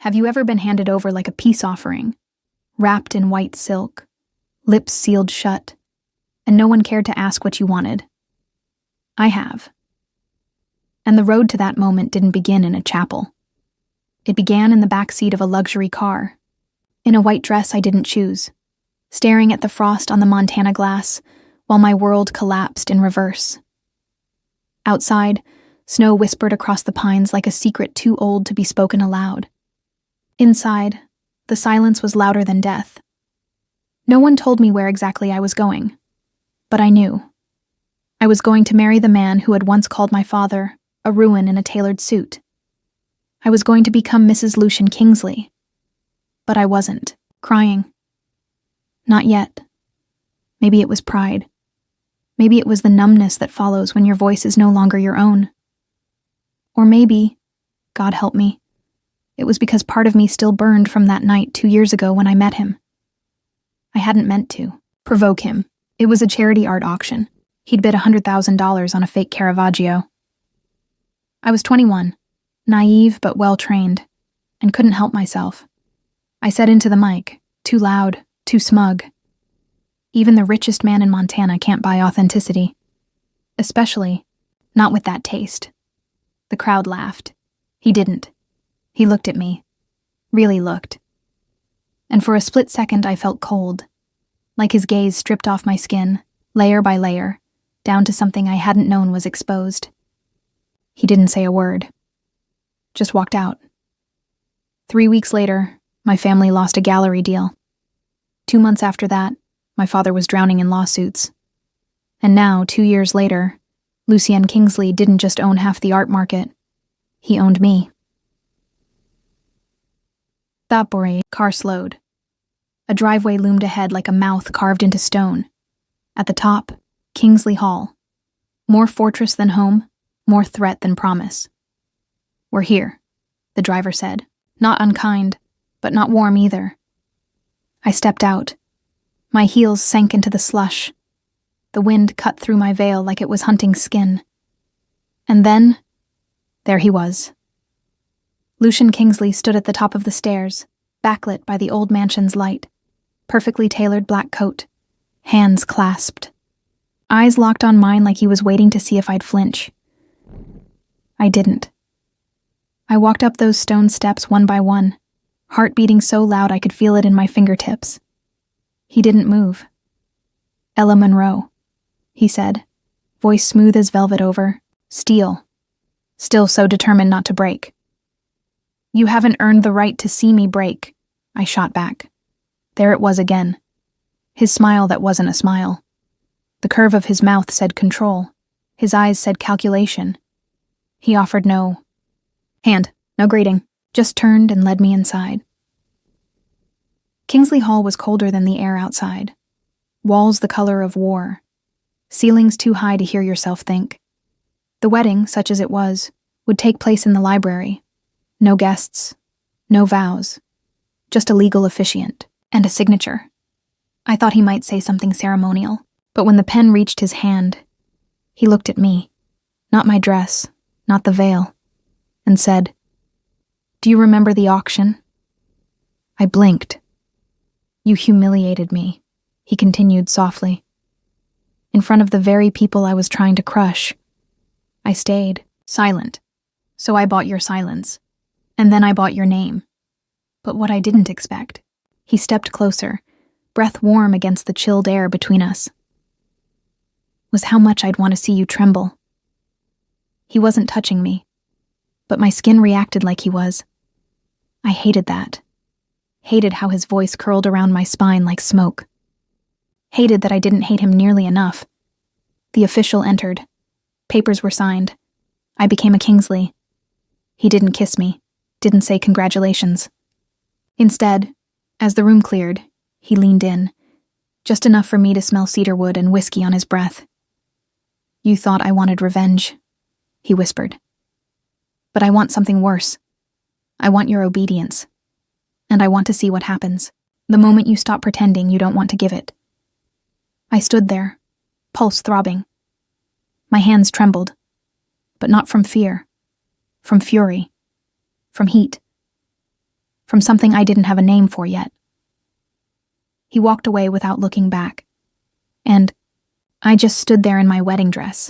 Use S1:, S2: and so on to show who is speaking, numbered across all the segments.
S1: Have you ever been handed over like a peace offering, wrapped in white silk, lips sealed shut, and no one cared to ask what you wanted? I have. And the road to that moment didn't begin in a chapel. It began in the back seat of a luxury car, in a white dress I didn't choose, staring at the frost on the Montana glass while my world collapsed in reverse. Outside, snow whispered across the pines like a secret too old to be spoken aloud. Inside, the silence was louder than death. No one told me where exactly I was going, but I knew. I was going to marry the man who had once called my father a ruin in a tailored suit. I was going to become Mrs. Lucian Kingsley. But I wasn't, crying. Not yet. Maybe it was pride. Maybe it was the numbness that follows when your voice is no longer your own. Or maybe, God help me, it was because part of me still burned from that night 2 years ago when I met him. I hadn't meant to provoke him. It was a charity art auction. He'd bid $100,000 on a fake Caravaggio. I was 21, naive but well-trained, and couldn't help myself. I said into the mic, too loud, too smug. Even the richest man in Montana can't buy authenticity. Especially, not with that taste. The crowd laughed. He didn't. He looked at me. Really looked. And for a split second I felt cold, like his gaze stripped off my skin, layer by layer, down to something I hadn't known was exposed. He didn't say a word. Just walked out. 3 weeks later, my family lost a gallery deal. 2 months after that, my father was drowning in lawsuits. And now, 2 years later, Lucian Kingsley didn't just own half the art market. He owned me. That car slowed. A driveway loomed ahead like a mouth carved into stone. At the top, Kingsley Hall. More fortress than home, more threat than promise. We're here, the driver said. Not unkind, but not warm either. I stepped out. My heels sank into the slush. The wind cut through my veil like it was hunting skin. And then, there he was. Lucian Kingsley stood at the top of the stairs, backlit by the old mansion's light. Perfectly tailored black coat, hands clasped. Eyes locked on mine like he was waiting to see if I'd flinch. I didn't. I walked up those stone steps one by one, heart beating so loud I could feel it in my fingertips. He didn't move. "Ella Monroe," he said, voice smooth as velvet over, steel, still so determined not to break. "You haven't earned the right to see me break," I shot back. There it was again. His smile that wasn't a smile. The curve of his mouth said control. His eyes said calculation. He offered no hand, no greeting, just turned and led me inside. Kingsley Hall was colder than the air outside. Walls the color of war. Ceilings too high to hear yourself think. The wedding, such as it was, would take place in the library. No guests, no vows, just a legal officiant and a signature. I thought he might say something ceremonial, but when the pen reached his hand, he looked at me, not my dress, not the veil, and said, "Do you remember the auction?" I blinked. "You humiliated me," he continued softly. "In front of the very people I was trying to crush. I stayed, silent, so I bought your silence. And then I bought your name. But what I didn't expect," he stepped closer, breath warm against the chilled air between us, "was how much I'd want to see you tremble." He wasn't touching me, but my skin reacted like he was. I hated that. Hated how his voice curled around my spine like smoke. Hated that I didn't hate him nearly enough. The official entered. Papers were signed. I became a Kingsley. He didn't kiss me, didn't say congratulations. Instead, as the room cleared, he leaned in, just enough for me to smell cedarwood and whiskey on his breath. "You thought I wanted revenge," he whispered. "But I want something worse. I want your obedience. And I want to see what happens, the moment you stop pretending you don't want to give it." I stood there, pulse throbbing. My hands trembled, but not from fear, from fury, from heat. from something I didn't have a name for yet. He walked away without looking back, and I just stood there in my wedding dress,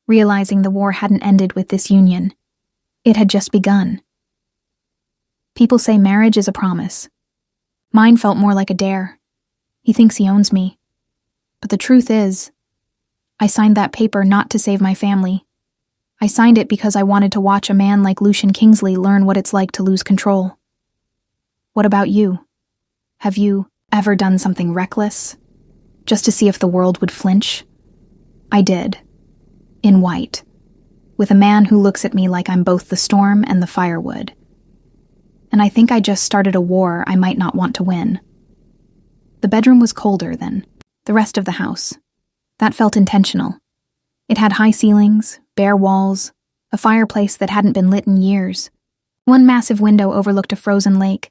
S1: realizing the war hadn't ended with this union. It had just begun. People say marriage is a promise. Mine felt more like a dare. He thinks he owns me. But the truth is, I signed that paper not to save my family. I signed it because I wanted to watch a man like Lucian Kingsley learn what it's like to lose control. What about you? Have you ever done something reckless, just to see if the world would flinch? I did. In white. With a man who looks at me like I'm both the storm and the firewood. And I think I just started a war I might not want to win. The bedroom was colder than the rest of the house. That felt intentional. It had high ceilings, bare walls, a fireplace that hadn't been lit in years. One massive window overlooked a frozen lake,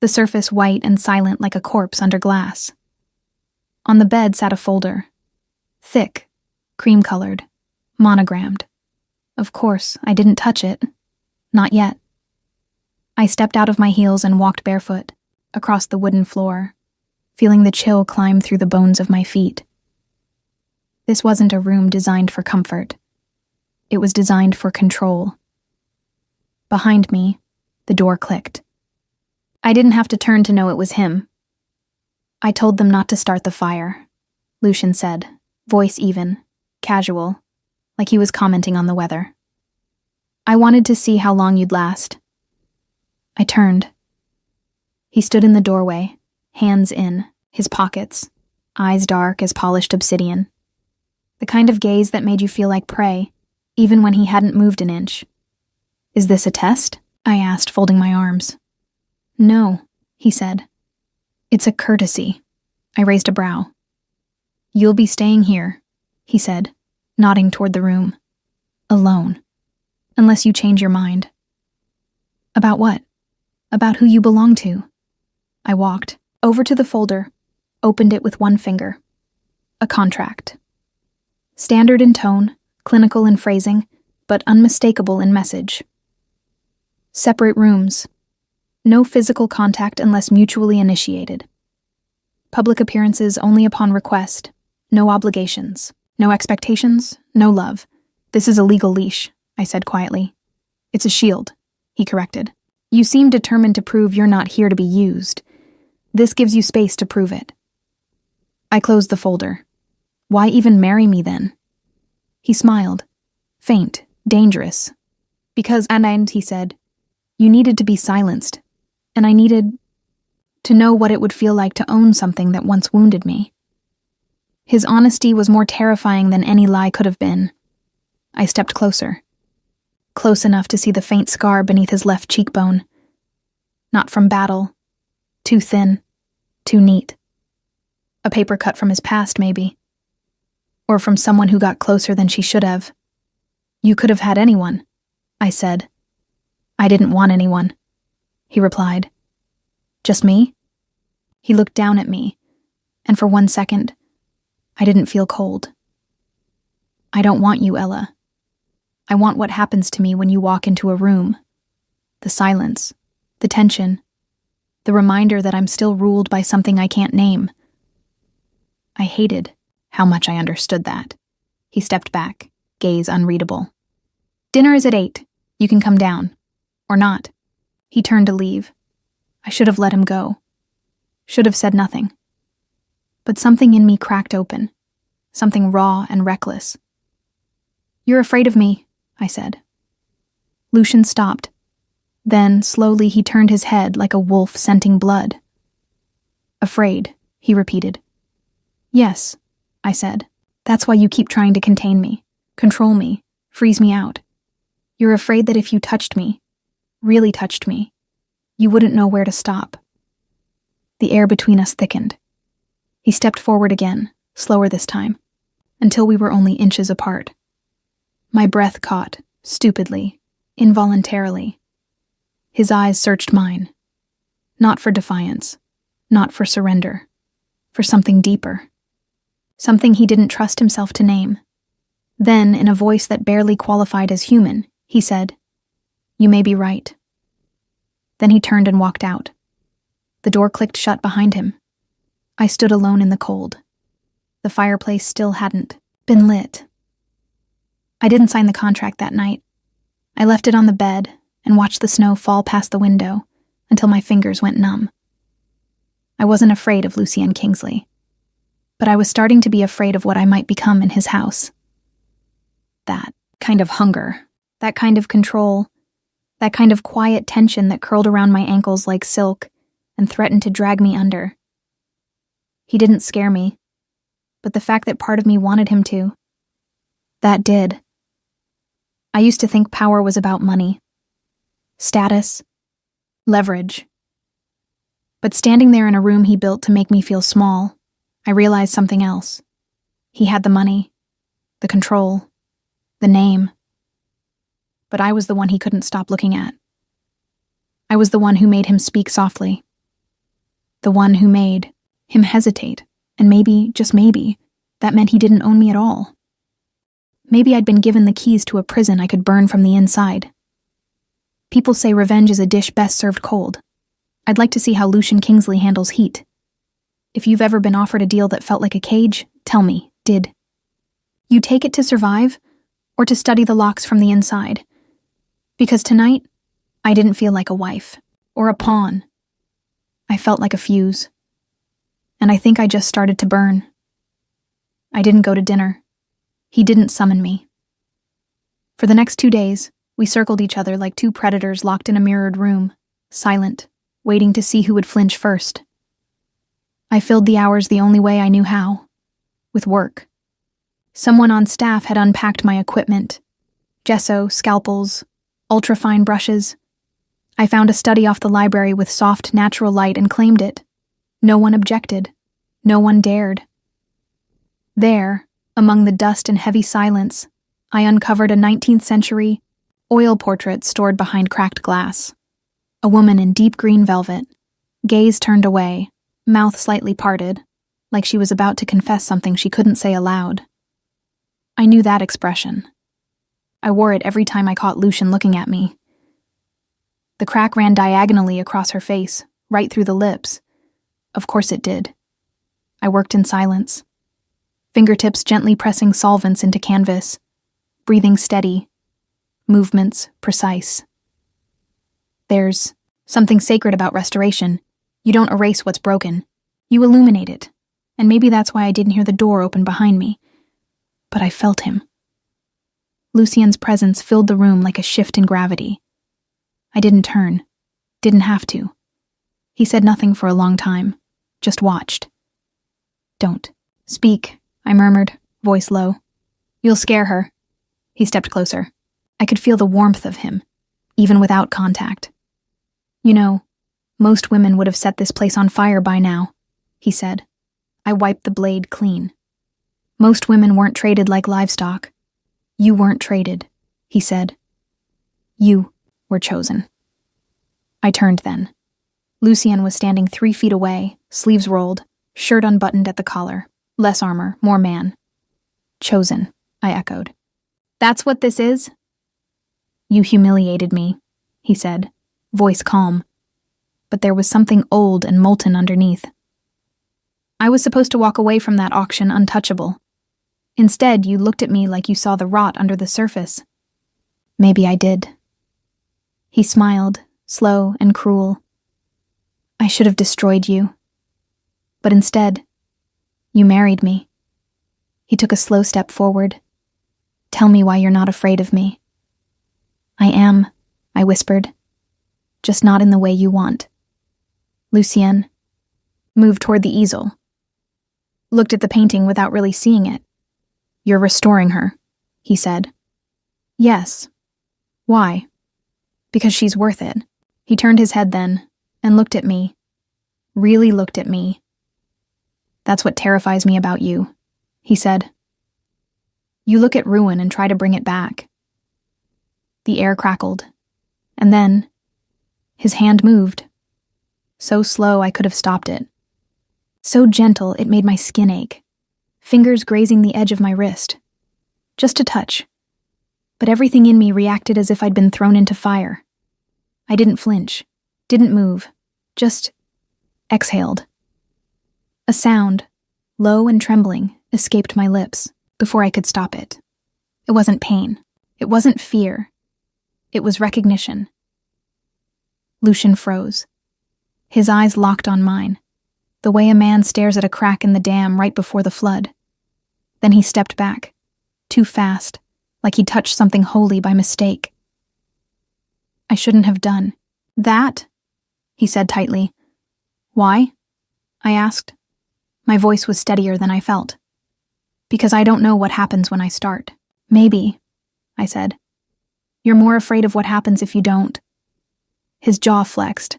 S1: the surface white and silent like a corpse under glass. On the bed sat a folder. Thick, cream-colored, monogrammed. Of course, I didn't touch it. Not yet. I stepped out of my heels and walked barefoot, across the wooden floor, feeling the chill climb through the bones of my feet. This wasn't a room designed for comfort. It was designed for control. Behind me, the door clicked. I didn't have to turn to know it was him. I told them not to start the fire, Lucian said, voice even, casual, like he was commenting on the weather. I wanted to see how long you'd last. I turned. He stood in the doorway, hands in, his pockets, eyes dark as polished obsidian. The kind of gaze that made you feel like prey, even when he hadn't moved an inch. Is this a test? I asked, folding my arms. No, he said. It's a courtesy. I raised a brow. You'll be staying here, he said, nodding toward the room. Alone. Unless you change your mind. About what? About who you belong to. I walked over to the folder, opened it with one finger. A contract. Standard in tone, clinical in phrasing, but unmistakable in message. Separate rooms. No physical contact unless mutually initiated. Public appearances only upon request. No obligations. No expectations. No love. This is a legal leash, I said quietly. It's a shield, he corrected. You seem determined to prove you're not here to be used. This gives you space to prove it. I closed the folder. Why even marry me then? He smiled. Faint, dangerous. Because, and he said, you needed to be silenced, and I needed to know what it would feel like to own something that once wounded me. His honesty was more terrifying than any lie could have been. I stepped closer. Close enough to see the faint scar beneath his left cheekbone. Not from battle. Too thin. Too neat. A paper cut from his past, maybe. Or from someone who got closer than she should have. You could have had anyone, I said. I didn't want anyone, he replied. Just me? He looked down at me, and for 1 second, I didn't feel cold. I don't want you, Ella. I want what happens to me when you walk into a room. The silence, the tension, the reminder that I'm still ruled by something I can't name. I hated how much I understood that. He stepped back, gaze unreadable. Dinner is at 8. You can come down. Or not. He turned to leave. I should have let him go. Should have said nothing. But something in me cracked open. Something raw and reckless. You're afraid of me, I said. Lucian stopped. Then, slowly, he turned his head like a wolf scenting blood. Afraid, he repeated. Yes, I said. That's why you keep trying to contain me, control me, freeze me out. You're afraid that if you touched me, really touched me, you wouldn't know where to stop. The air between us thickened. He stepped forward again, slower this time, until we were only inches apart. My breath caught, stupidly, involuntarily. His eyes searched mine. Not for defiance, not for surrender, for something deeper. Something he didn't trust himself to name. Then, in a voice that barely qualified as human, he said, You may be right. Then he turned and walked out. The door clicked shut behind him. I stood alone in the cold. The fireplace still hadn't been lit. I didn't sign the contract that night. I left it on the bed and watched the snow fall past the window until my fingers went numb. I wasn't afraid of Lucien Kingsley, but I was starting to be afraid of what I might become in his house. That kind of hunger, that kind of control, that kind of quiet tension that curled around my ankles like silk and threatened to drag me under. He didn't scare me, but the fact that part of me wanted him to, that did. I used to think power was about money, status, leverage. But standing there in a room he built to make me feel small, I realized something else. He had the money, the control, the name. But I was the one he couldn't stop looking at. I was the one who made him speak softly. The one who made him hesitate, and maybe, just maybe, that meant he didn't own me at all. Maybe I'd been given the keys to a prison I could burn from the inside. People say revenge is a dish best served cold. I'd like to see how Lucien Kingsley handles heat. If you've ever been offered a deal that felt like a cage, tell me, did you take it to survive, or to study the locks from the inside? Because tonight, I didn't feel like a wife, or a pawn. I felt like a fuse. And I think I just started to burn. I didn't go to dinner. He didn't summon me. For the next 2 days, we circled each other like two predators locked in a mirrored room, silent, waiting to see who would flinch first. I filled the hours the only way I knew how, with work. Someone on staff had unpacked my equipment, gesso, scalpels, ultrafine brushes. I found a study off the library with soft, natural light and claimed it. No one objected. No one dared. There, among the dust and heavy silence, I uncovered a 19th century oil portrait stored behind cracked glass. A woman in deep green velvet, gaze turned away, mouth slightly parted, like she was about to confess something she couldn't say aloud. I knew that expression. I wore it every time I caught Lucien looking at me. The crack ran diagonally across her face, right through the lips. Of course it did. I worked in silence, fingertips gently pressing solvents into canvas, breathing steady, movements precise. There's something sacred about restoration. You don't erase what's broken. You illuminate it. And maybe that's why I didn't hear the door open behind me. But I felt him. Lucien's presence filled the room like a shift in gravity. I didn't turn. Didn't have to. He said nothing for a long time. Just watched. Don't speak, I murmured, voice low. You'll scare her. He stepped closer. I could feel the warmth of him, even without contact. You know, most women would have set this place on fire by now, he said. I wiped the blade clean. Most women weren't traded like livestock. You weren't traded, he said. You were chosen. I turned then. Lucien was standing 3 feet away, sleeves rolled, shirt unbuttoned at the collar. Less armor, more man. Chosen, I echoed. That's what this is? You humiliated me, he said, voice calm. But there was something old and molten underneath. I was supposed to walk away from that auction untouchable. Instead, you looked at me like you saw the rot under the surface. Maybe I did. He smiled, slow and cruel. I should have destroyed you. But instead, you married me. He took a slow step forward. Tell me why you're not afraid of me. I am, I whispered. Just not in the way you want. Lucien moved toward the easel. Looked at the painting without really seeing it. You're restoring her, he said. Yes. Why? Because she's worth it. He turned his head then and looked at me. Really looked at me. That's what terrifies me about you, he said. You look at ruin and try to bring it back. The air crackled. And then, his hand moved. So slow I could have stopped it. So gentle it made my skin ache. Fingers grazing the edge of my wrist. Just a touch. But everything in me reacted as if I'd been thrown into fire. I didn't flinch. Didn't move, just exhaled. A sound, low and trembling, escaped my lips before I could stop it. It wasn't pain. It wasn't fear. It was recognition. Lucian froze. His eyes locked on mine, the way a man stares at a crack in the dam right before the flood. Then he stepped back, too fast, like he'd touched something holy by mistake. I shouldn't have done that, he said tightly. Why? I asked. My voice was steadier than I felt. Because I don't know what happens when I start. Maybe, I said. You're more afraid of what happens if you don't. His jaw flexed.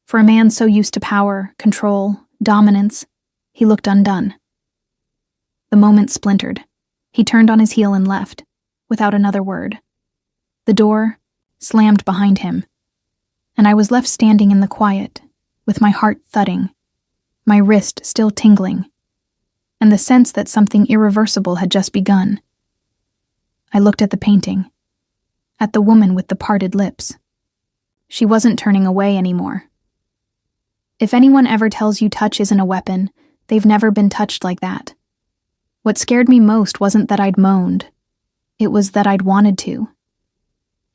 S1: For a man so used to power, control, dominance, he looked undone. The moment splintered. He turned on his heel and left, without another word. The door slammed behind him, and I was left standing in the quiet, with my heart thudding, my wrist still tingling, and the sense that something irreversible had just begun. I looked at the painting, at the woman with the parted lips. She wasn't turning away anymore. If anyone ever tells you touch isn't a weapon, they've never been touched like that. What scared me most wasn't that I'd moaned. It was that I'd wanted to.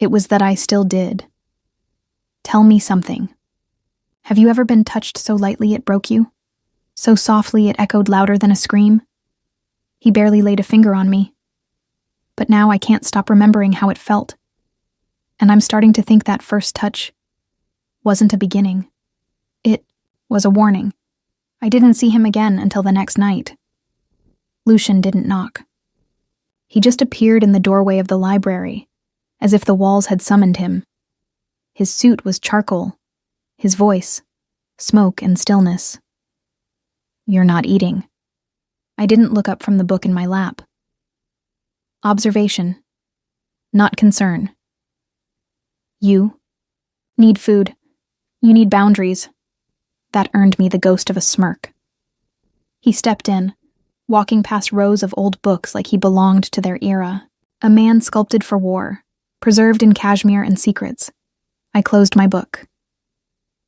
S1: It was that I still did. Tell me something. Have you ever been touched so lightly it broke you? So softly it echoed louder than a scream? He barely laid a finger on me. But now I can't stop remembering how it felt. And I'm starting to think that first touch wasn't a beginning. It was a warning. I didn't see him again until the next night. Lucian didn't knock. He just appeared in the doorway of the library, as if the walls had summoned him. His suit was charcoal, his voice, smoke and stillness. You're not eating. I didn't look up from the book in my lap. Observation, not concern. You need food. You need boundaries. That earned me the ghost of a smirk. He stepped in, walking past rows of old books like he belonged to their era. A man sculpted for war, preserved in cashmere and secrets. I closed my book.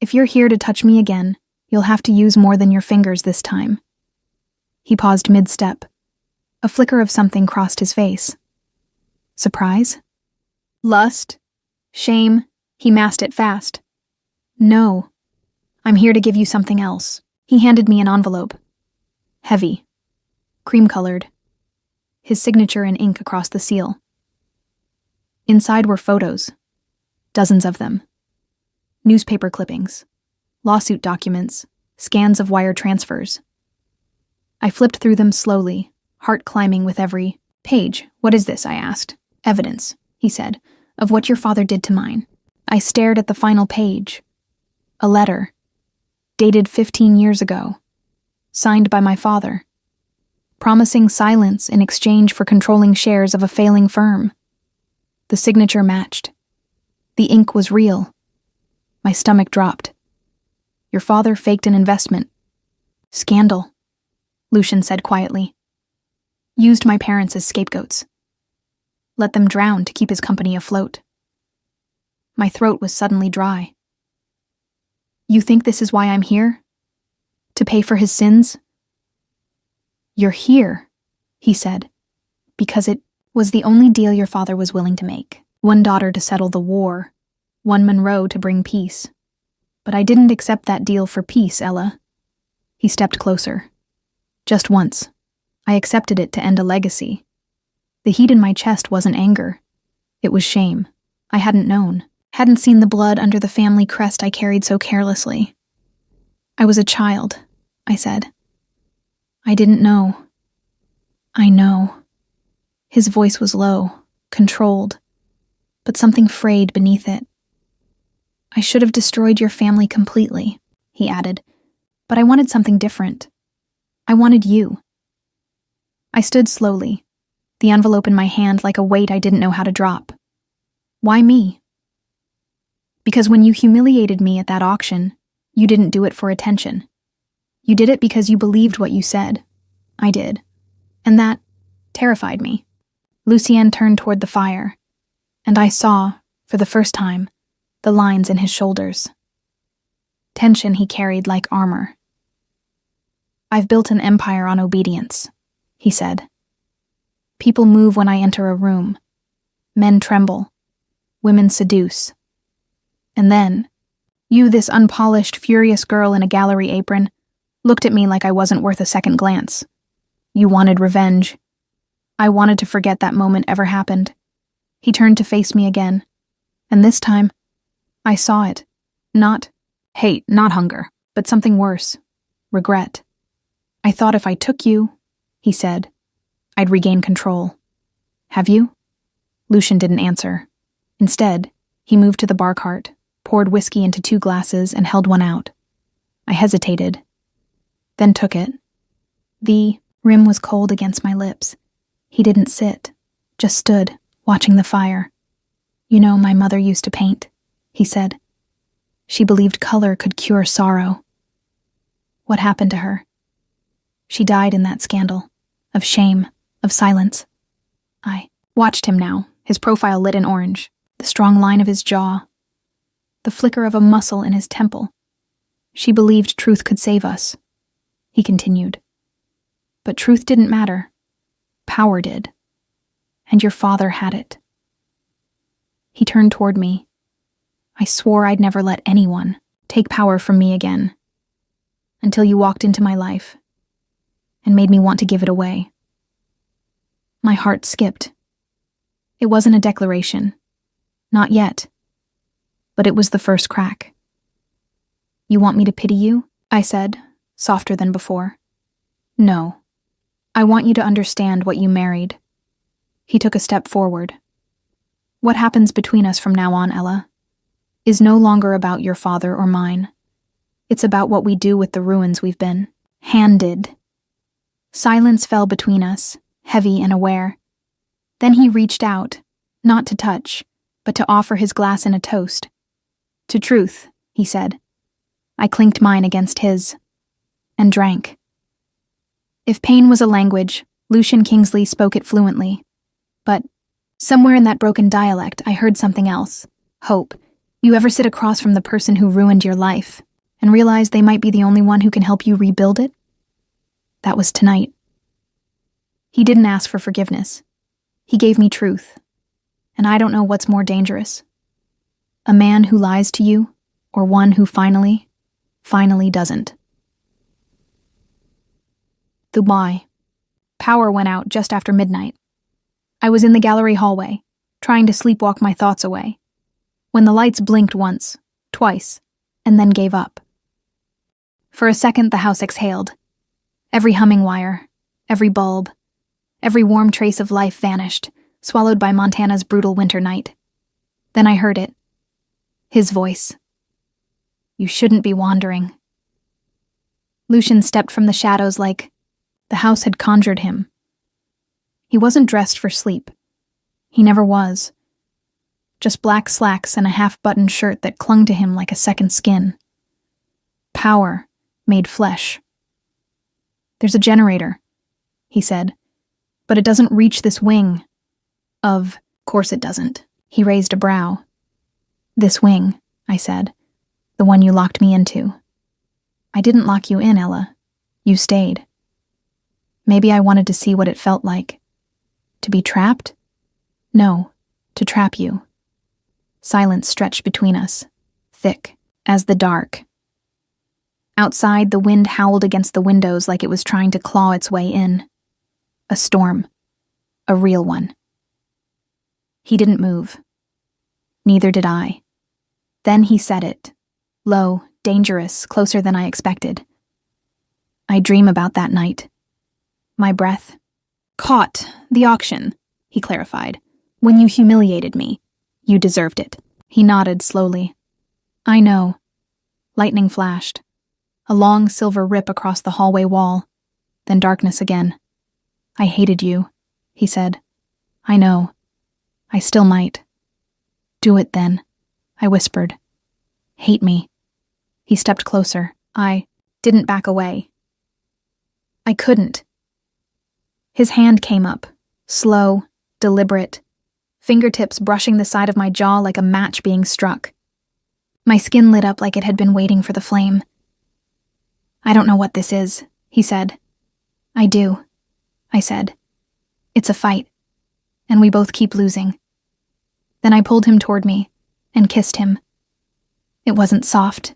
S1: If you're here to touch me again, you'll have to use more than your fingers this time. He paused mid-step. A flicker of something crossed his face. Surprise? Lust? Shame? He masked it fast. No. I'm here to give you something else. He handed me an envelope. Heavy. Cream-colored. His signature in ink across the seal. Inside were photos. Dozens of them. Newspaper clippings. Lawsuit documents. Scans of wire transfers. I flipped through them slowly, heart climbing with every page. What is this? I asked. Evidence, he said, of what your father did to mine. I stared at the final page. A letter. Dated 15 years ago. Signed by my father. Promising silence in exchange for controlling shares of a failing firm. The signature matched. The ink was real. My stomach dropped. Your father faked an investment. Scandal, Lucian said quietly. Used my parents as scapegoats. Let them drown to keep his company afloat. My throat was suddenly dry. You think this is why I'm here? To pay for his sins? You're here, he said, because it was the only deal your father was willing to make. One daughter to settle the war, one Monroe to bring peace. But I didn't accept that deal for peace, Ella. He stepped closer. Just once. I accepted it to end a legacy. The heat in my chest wasn't anger. It was shame. I hadn't known. Hadn't seen the blood under the family crest I carried so carelessly. I was a child, I said. I didn't know. I know. His voice was low, controlled, but something frayed beneath it. I should have destroyed your family completely, he added, but I wanted something different. I wanted you. I stood slowly, the envelope in my hand like a weight I didn't know how to drop. Why me? Because when you humiliated me at that auction, you didn't do it for attention. You did it because you believed what you said. I did. And that terrified me. Lucien turned toward the fire, and I saw, for the first time, the lines in his shoulders. tension he carried like armor. "I've built an empire on obedience," he said. "People move when I enter a room. Men tremble. Women seduce. And then, you, this unpolished, furious girl in a gallery apron, looked at me like I wasn't worth a second glance. You wanted revenge. I wanted to forget that moment ever happened." He turned to face me again, and this time, I saw it. Not hate, not hunger, but something worse. Regret. "I thought if I took you," he said, "I'd regain control. Have you?" Lucian didn't answer. Instead, he moved to the bar cart, poured whiskey into 2 glasses, and held one out. I hesitated, then took it. The rim was cold against my lips. He didn't sit, just stood, watching the fire. "You know, my mother used to paint," he said. "She believed color could cure sorrow." "What happened to her?" "She died in that scandal. Of shame, of silence." I watched him now, his profile lit in orange, the strong line of his jaw, the flicker of a muscle in his temple. "She believed truth could save us," he continued. "But truth didn't matter. Power did. And your father had it." He turned toward me. "I swore I'd never let anyone take power from me again, until you walked into my life and made me want to give it away." My heart skipped. It wasn't a declaration. Not yet. But it was the first crack. "You want me to pity you?" I said, softer than before. "No. I want you to understand what you married." He took a step forward. "What happens between us from now on, Ella, is no longer about your father or mine. It's about what we do with the ruins we've been handed." Silence fell between us, heavy and aware. Then he reached out, not to touch, but to offer his glass in a toast. "To truth," he said. I clinked mine against his, and drank. If pain was a language, Lucian Kingsley spoke it fluently. But somewhere in that broken dialect, I heard something else. Hope. You ever sit across from the person who ruined your life and realize they might be the only one who can help you rebuild it? That was tonight. He didn't ask for forgiveness. He gave me truth. And I don't know what's more dangerous. A man who lies to you, or one who finally doesn't. Dubai. Power went out just after midnight. I was in the gallery hallway, trying to sleepwalk my thoughts away, when the lights blinked once, twice, and then gave up. For a second, the house exhaled. Every humming wire, every bulb, every warm trace of life vanished, swallowed by Montana's brutal winter night. Then I heard it. His voice. "You shouldn't be wandering." Lucian stepped from the shadows like the house had conjured him. He wasn't dressed for sleep. He never was. Just black slacks and a half-buttoned shirt that clung to him like a second skin. Power made flesh. "There's a generator," he said, "but it doesn't reach this wing. Of course it doesn't." He raised a brow. "This wing," I said, "the one you locked me into." "I didn't lock you in, Ella. You stayed. Maybe I wanted to see what it felt like. To be trapped? No, to trap you." Silence stretched between us, thick as the dark. Outside, the wind howled against the windows like it was trying to claw its way in. A storm. A real one. He didn't move. Neither did I. Then he said it. Low, dangerous, closer than I expected. "I dream about that night. My breath. Caught, the auction," he clarified. "When you humiliated me. You deserved it." He nodded slowly. "I know." Lightning flashed. A long silver rip across the hallway wall. Then darkness again. "I hated you," he said. "I know. I still might." "Do it then," I whispered. "Hate me." He stepped closer. I didn't back away. I couldn't. His hand came up, slow, deliberate, fingertips brushing the side of my jaw like a match being struck. My skin lit up like it had been waiting for the flame. "I don't know what this is," he said. "I do," I said. "It's a fight, and we both keep losing." Then I pulled him toward me and kissed him. It wasn't soft.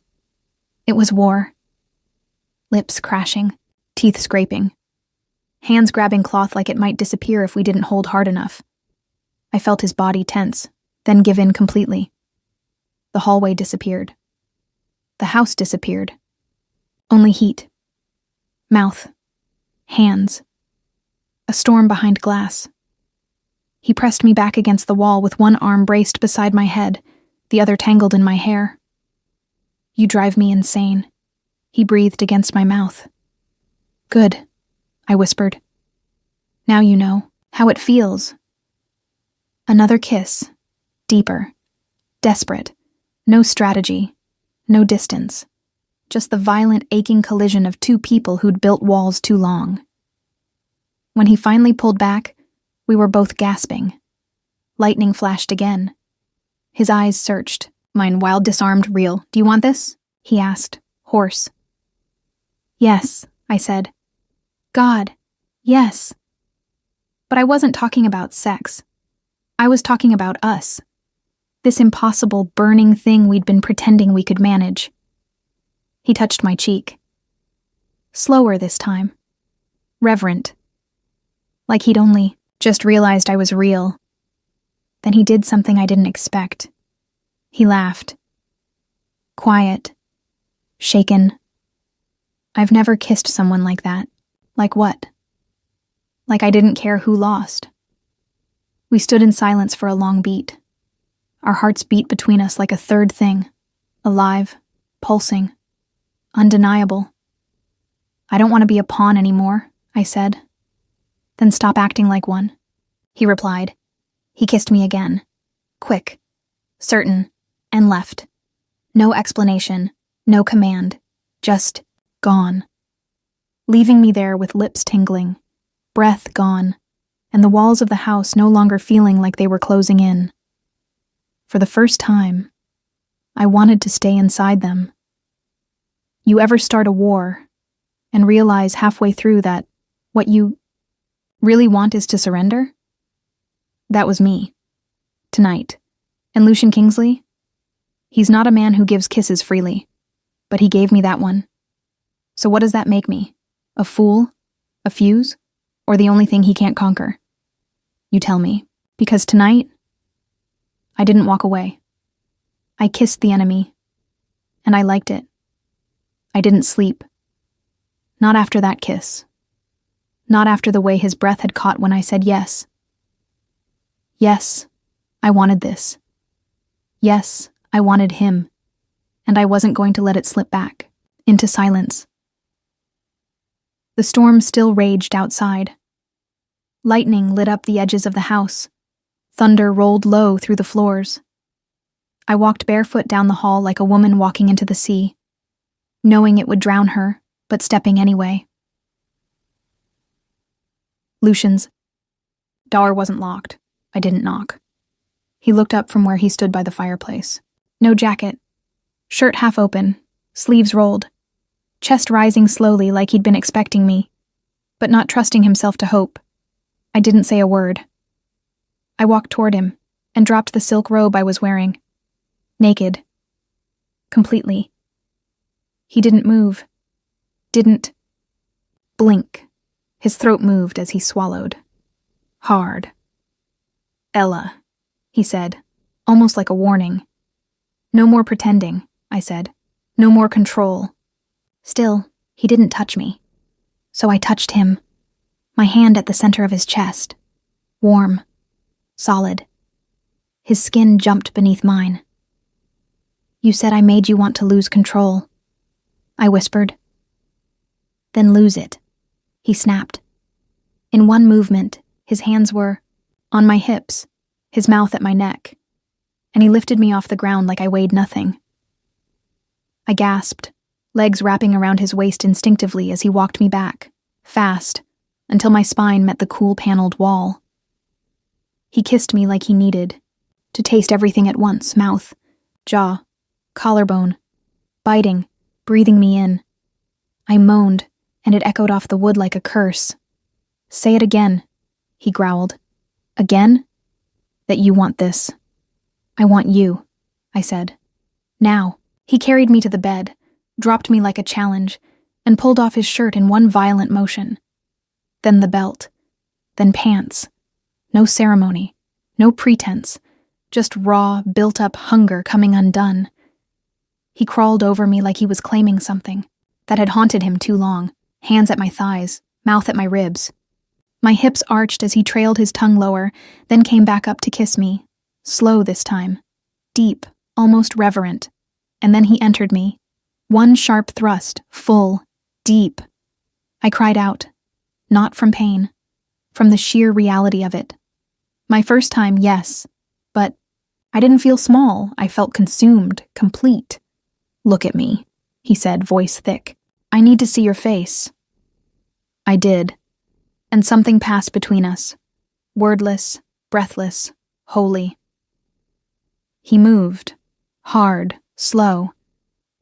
S1: It was war. Lips crashing, teeth scraping, hands grabbing cloth like it might disappear if we didn't hold hard enough. I felt his body tense, then give in completely. The hallway disappeared. The house disappeared. Only heat. Mouth. Hands. A storm behind glass. He pressed me back against the wall with one arm braced beside my head, the other tangled in my hair. "You drive me insane," he breathed against my mouth. "Good," I whispered. "Now you know how it feels." Another kiss. Deeper. Desperate. No strategy. No distance. Just the violent, aching collision of two people who'd built walls too long. When he finally pulled back, we were both gasping. Lightning flashed again. His eyes searched, mine wild, disarmed, real. "Do you want this?" he asked, hoarse. "Yes," I said. "God, yes." But I wasn't talking about sex. I was talking about us. This impossible, burning thing we'd been pretending we could manage. He touched my cheek. Slower this time. Reverent. Like he'd only just realized I was real. Then he did something I didn't expect. He laughed. Quiet. Shaken. I've never kissed someone like that. Like what? Like I didn't care who lost. We stood in silence for a long beat. Our hearts beat between us like a third thing. Alive. Pulsing. Undeniable. "I don't want to be a pawn anymore," I said. "Then stop acting like one," he replied. He kissed me again. Quick. Certain. And left. No explanation. No command. Just gone. Leaving me there with lips tingling, breath gone, and the walls of the house no longer feeling like they were closing in. For the first time, I wanted to stay inside them. You ever start a war and realize halfway through that what you really want is to surrender? That was me. Tonight. And Lucian Kingsley? He's not a man who gives kisses freely, but he gave me that one. So what does that make me? A fool? A fuse? Or the only thing he can't conquer? You tell me, because tonight, I didn't walk away. I kissed the enemy, and I liked it. I didn't sleep. Not after that kiss. Not after the way his breath had caught when I said yes. Yes, I wanted this. Yes, I wanted him, and I wasn't going to let it slip back into silence. The storm still raged outside. Lightning lit up the edges of the house. Thunder rolled low through the floors. I walked barefoot down the hall like a woman walking into the sea, knowing it would drown her, but stepping anyway. Lucian's door wasn't locked. I didn't knock. He looked up from where he stood by the fireplace. No jacket. Shirt half open, sleeves rolled, chest rising slowly like he'd been expecting me, but not trusting himself to hope. I didn't say a word. I walked toward him and dropped the silk robe I was wearing. Naked. Completely. He didn't move. Didn't blink. His throat moved as he swallowed. Hard. "Ella," he said, almost like a warning. "No more pretending," I said. "No more control." Still, he didn't touch me. So I touched him. My hand at the center of his chest. Warm. Solid. His skin jumped beneath mine. "You said I made you want to lose control," I whispered. "Then lose it," he snapped. In one movement, his hands were on my hips, his mouth at my neck, and he lifted me off the ground like I weighed nothing. I gasped, legs wrapping around his waist instinctively as he walked me back, fast, until my spine met the cool paneled wall. He kissed me like he needed, to taste everything at once, mouth, jaw, collarbone, biting, breathing me in. I moaned, and it echoed off the wood like a curse. "Say it again," he growled. "Again? That you want this." "I want you," I said. "Now." He carried me to the bed, dropped me like a challenge, and pulled off his shirt in one violent motion. Then the belt. Then pants. No ceremony. No pretense. Just raw, built-up hunger coming undone. He crawled over me like he was claiming something that had haunted him too long, hands at my thighs, mouth at my ribs. My hips arched as he trailed his tongue lower, then came back up to kiss me, slow this time, deep, almost reverent, and then he entered me. One sharp thrust, full, deep. I cried out, not from pain, from the sheer reality of it. My first time, yes, but I didn't feel small. I felt consumed, complete. "Look at me," he said, voice thick. "I need to see your face." I did, and something passed between us, wordless, breathless, holy. He moved, hard, slow,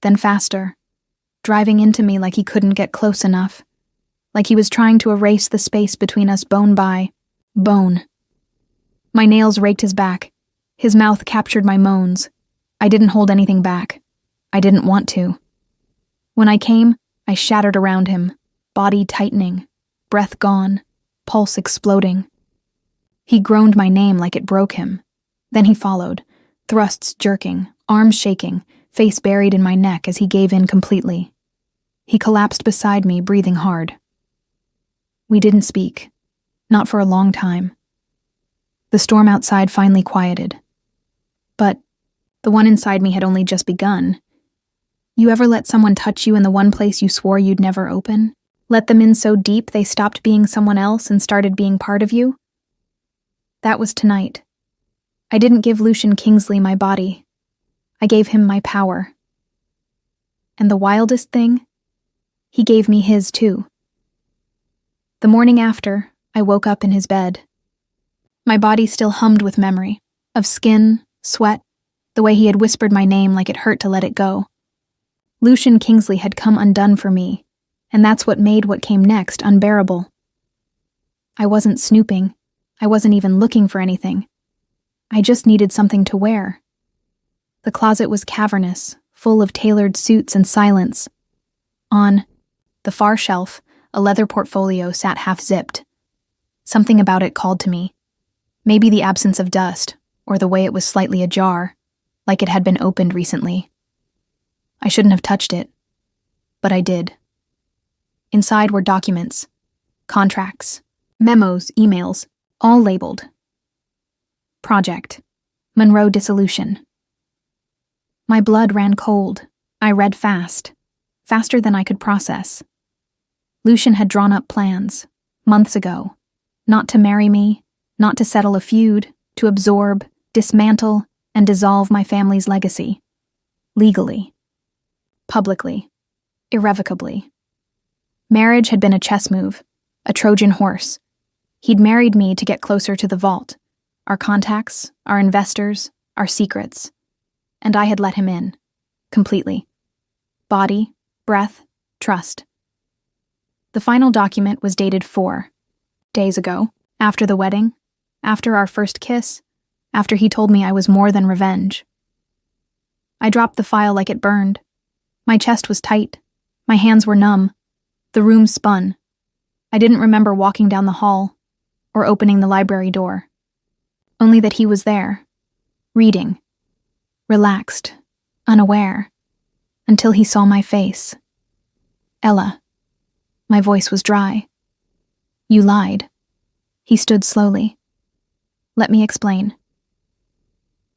S1: then faster, driving into me like he couldn't get close enough, like he was trying to erase the space between us bone by bone. My nails raked his back. His mouth captured my moans. I didn't hold anything back. I didn't want to. When I came, I shattered around him, body tightening, breath gone, pulse exploding. He groaned my name like it broke him. Then he followed, thrusts jerking, arms shaking, face buried in my neck as he gave in completely. He collapsed beside me, breathing hard. We didn't speak, not for a long time. The storm outside finally quieted. But the one inside me had only just begun. You ever let someone touch you in the one place you swore you'd never open? Let them in so deep they stopped being someone else and started being part of you? That was tonight. I didn't give Lucian Kingsley my body. I gave him my power. And the wildest thing? He gave me his too. The morning after, I woke up in his bed. My body still hummed with memory, of skin, sweat, the way he had whispered my name like it hurt to let it go. Lucian Kingsley had come undone for me, and that's what made what came next unbearable. I wasn't snooping. I wasn't even looking for anything. I just needed something to wear. The closet was cavernous, full of tailored suits and silence. On the far shelf, a leather portfolio sat half-zipped. Something about it called to me. Maybe the absence of dust, or the way it was slightly ajar, like it had been opened recently. I shouldn't have touched it, but I did. Inside were documents, contracts, memos, emails, all labeled. Project, Monroe Dissolution. My blood ran cold. I read fast, faster than I could process. Lucian had drawn up plans, months ago, not to marry me, not to settle a feud, to absorb, dismantle, and dissolve my family's legacy. Legally. Publicly. Irrevocably. Marriage had been a chess move, a Trojan horse. He'd married me to get closer to the vault, our contacts, our investors, our secrets. And I had let him in. Completely. Body, breath, trust. The final document was dated 4 days ago, after the wedding, after our first kiss, after he told me I was more than revenge. I dropped the file like it burned. My chest was tight. My hands were numb. The room spun. I didn't remember walking down the hall or opening the library door. Only that he was there, reading, relaxed, unaware, until he saw my face. "Ella." My voice was dry. "You lied." He stood slowly. "Let me explain.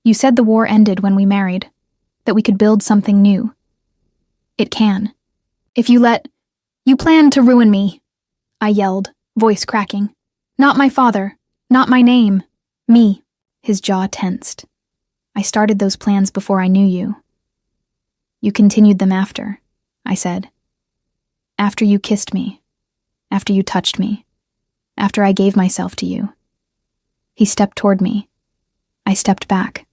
S1: You said the war ended when we married, that we could build something new. It can. If you let... You planned to ruin me," I yelled, voice cracking. "Not my father, not my name, me." His jaw tensed. "I started those plans before I knew you. You continued them after," I said. "After you kissed me, after you touched me, after I gave myself to you." He stepped toward me. I stepped back.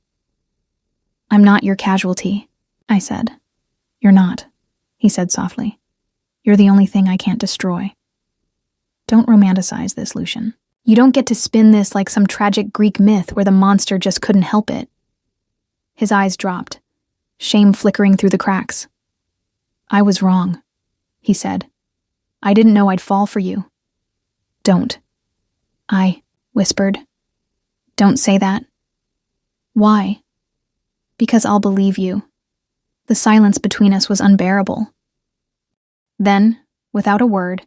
S1: "I'm not your casualty. I said. You're not, he said softly. You're the only thing I can't destroy. Don't romanticize this, Lucian. You don't get to spin this like some tragic Greek myth where the monster just couldn't help it. His eyes dropped, shame flickering through the cracks. I was wrong, he said. I didn't know I'd fall for you. Don't. I whispered. Don't say that. Why? Because I'll believe you. The silence between us was unbearable. Then, without a word,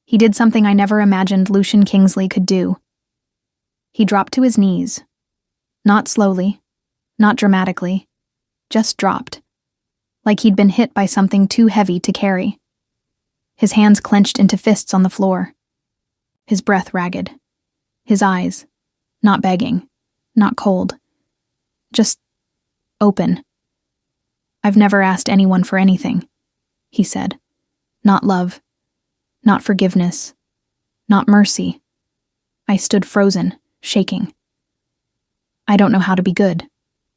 S1: he did something I never imagined Lucian Kingsley could do. He dropped to his knees. Not slowly, not dramatically, just dropped, like he'd been hit by something too heavy to carry. His hands clenched into fists on the floor. His breath ragged. His eyes, not begging, not cold, just open. I've never asked anyone for anything, he said. Not love, not forgiveness, not mercy. I stood frozen, shaking. I don't know how to be good,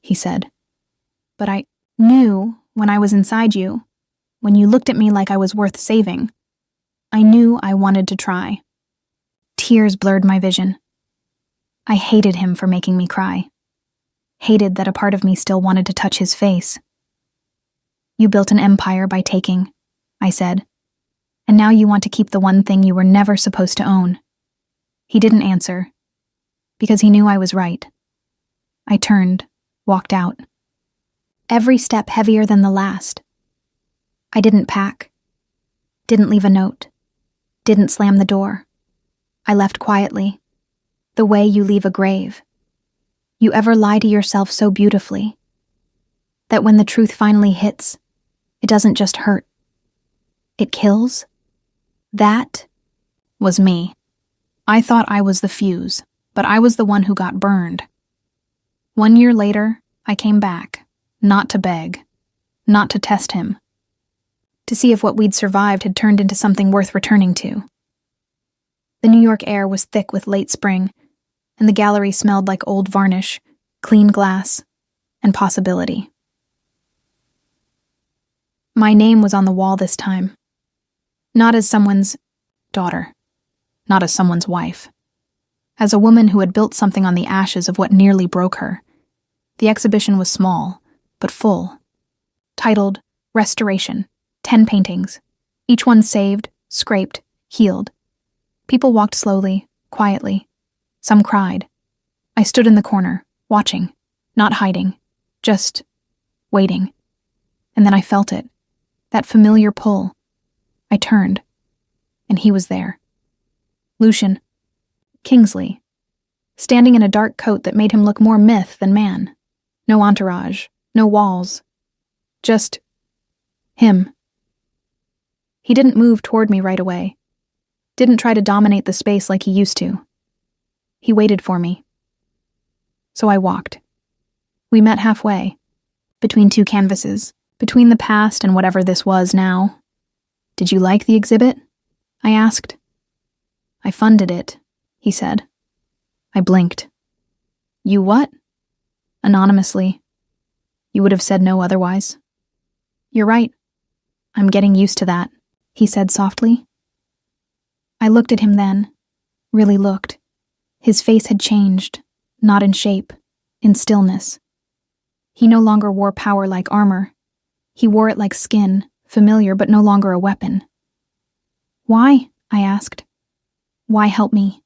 S1: he said. But I knew when I was inside you, when you looked at me like I was worth saving. I knew I wanted to try. Tears blurred my vision. I hated him for making me cry. Hated that a part of me still wanted to touch his face. You built an empire by taking, I said. And now you want to keep the one thing you were never supposed to own. He didn't answer, because he knew I was right. I turned, walked out. Every step heavier than the last. I didn't pack. Didn't leave a note. Didn't slam the door. I left quietly, the way you leave a grave. You ever lie to yourself so beautifully that when the truth finally hits, it doesn't just hurt. It kills? That was me. I thought I was the fuse, but I was the one who got burned. 1 year later, I came back, not to beg, not to test him, to see if what we'd survived had turned into something worth returning to. The New York air was thick with late spring, and the gallery smelled like old varnish, clean glass, and possibility. My name was on the wall this time. Not as someone's daughter, not as someone's wife. As a woman who had built something on the ashes of what nearly broke her. The exhibition was small, but full. Titled, Restoration, 10 paintings. Each one saved, scraped, healed. People walked slowly, quietly. Some cried. I stood in the corner, watching, not hiding, just waiting. And then I felt it, that familiar pull. I turned, and he was there. Lucian Kingsley, standing in a dark coat that made him look more myth than man. No entourage, no walls. Just him. He didn't move toward me right away. Didn't try to dominate the space like he used to. He waited for me. So I walked. We met halfway, between two canvases, between the past and whatever this was now. Did you like the exhibit? I asked. I funded it, he said. I blinked. You what? Anonymously. You would have said no otherwise. You're right. I'm getting used to that, he said softly. I looked at him then, really looked. His face had changed, not in shape, in stillness. He no longer wore power like armor. He wore it like skin, familiar but no longer a weapon. Why? I asked. Why help me?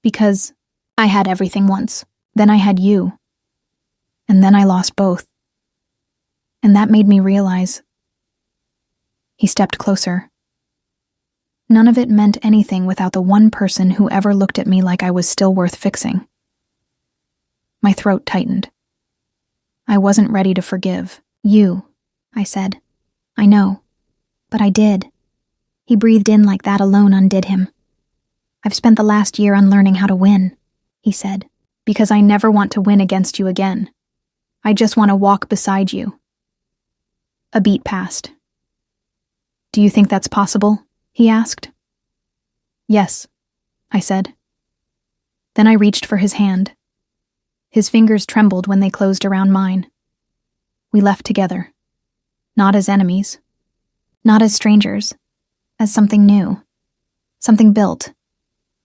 S1: Because I had everything once. Then I had you. And then I lost both. And that made me realize. He stepped closer. None of it meant anything without the one person who ever looked at me like I was still worth fixing. My throat tightened. I wasn't ready to forgive. You, I said. I know. But I did. He breathed in like that alone undid him. I've spent the last year unlearning how to win, he said, because I never want to win against you again. I just want to walk beside you. A beat passed. Do you think that's possible? He asked. Yes, I said. Then I reached for his hand. His fingers trembled when they closed around mine. We left together, Not as enemies. Not as strangers. As something new. Something built.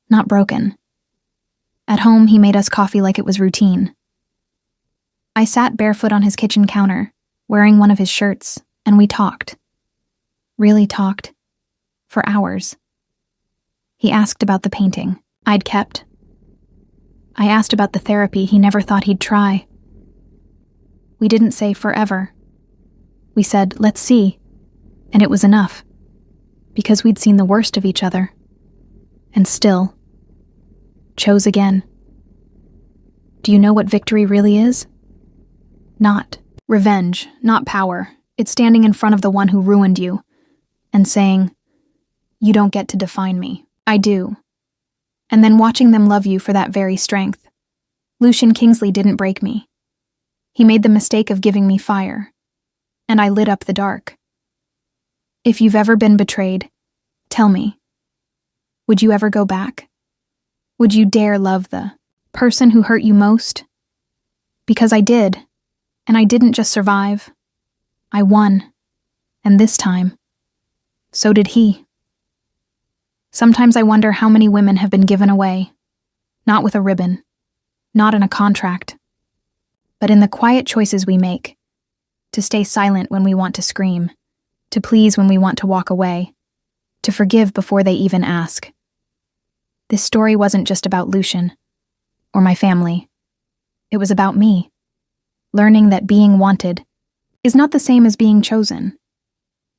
S1: Not broken. At home, he made us coffee like it was routine. I sat barefoot on his kitchen counter, wearing one of his shirts, and we talked. Really talked. For hours. He asked about the painting I'd kept. I asked about the therapy he never thought he'd try. We didn't say forever. We said, let's see, and it was enough, because we'd seen the worst of each other, and still chose again. Do you know what victory really is? Not revenge, not power. It's standing in front of the one who ruined you and saying, you don't get to define me. I do. And then watching them love you for that very strength. Lucian Kingsley didn't break me. He made the mistake of giving me fire, and I lit up the dark. If you've ever been betrayed, tell me. Would you ever go back? Would you dare love the person who hurt you most? Because I did, and I didn't just survive. I won, and this time, so did he. Sometimes I wonder how many women have been given away, not with a ribbon, not in a contract, but in the quiet choices we make, to stay silent when we want to scream, to please when we want to walk away, to forgive before they even ask. This story wasn't just about Lucian, or my family. It was about me, learning that being wanted is not the same as being chosen,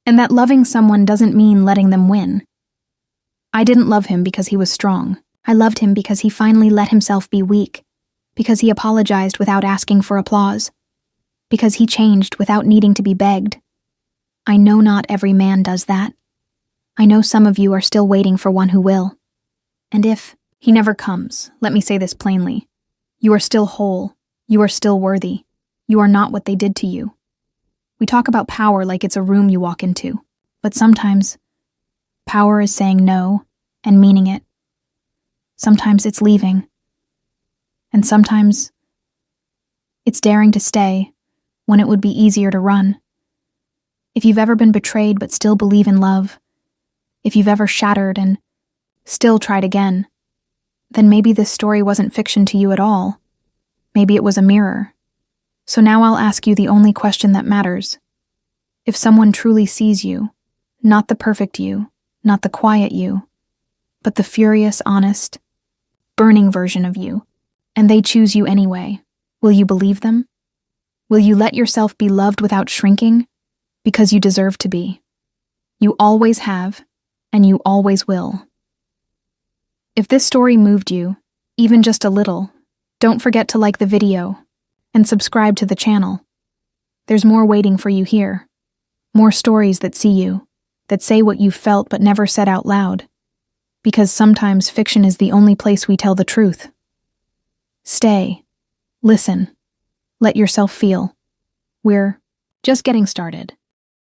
S1: and that loving someone doesn't mean letting them win. I didn't love him because he was strong. I loved him because he finally let himself be weak, because he apologized without asking for applause, because he changed without needing to be begged. I know not every man does that. I know some of you are still waiting for one who will. And if he never comes, let me say this plainly. You are still whole. You are still worthy. You are not what they did to you. We talk about power like it's a room you walk into, but sometimes power is saying no and meaning it. Sometimes it's leaving. And sometimes it's daring to stay when it would be easier to run. If you've ever been betrayed but still believe in love, if you've ever shattered and still tried again, then maybe this story wasn't fiction to you at all. Maybe it was a mirror. So now I'll ask you the only question that matters. If someone truly sees you, not the perfect you, not the quiet you, but the furious, honest, burning version of you, and they choose you anyway, will you believe them? Will you let yourself be loved without shrinking? Because you deserve to be. You always have, and you always will. If this story moved you, even just a little, don't forget to like the video and subscribe to the channel. There's more waiting for you here. More stories that see you, that say what you felt but never said out loud. Because sometimes fiction is the only place we tell the truth. Stay. Listen. Let yourself feel. We're just getting started.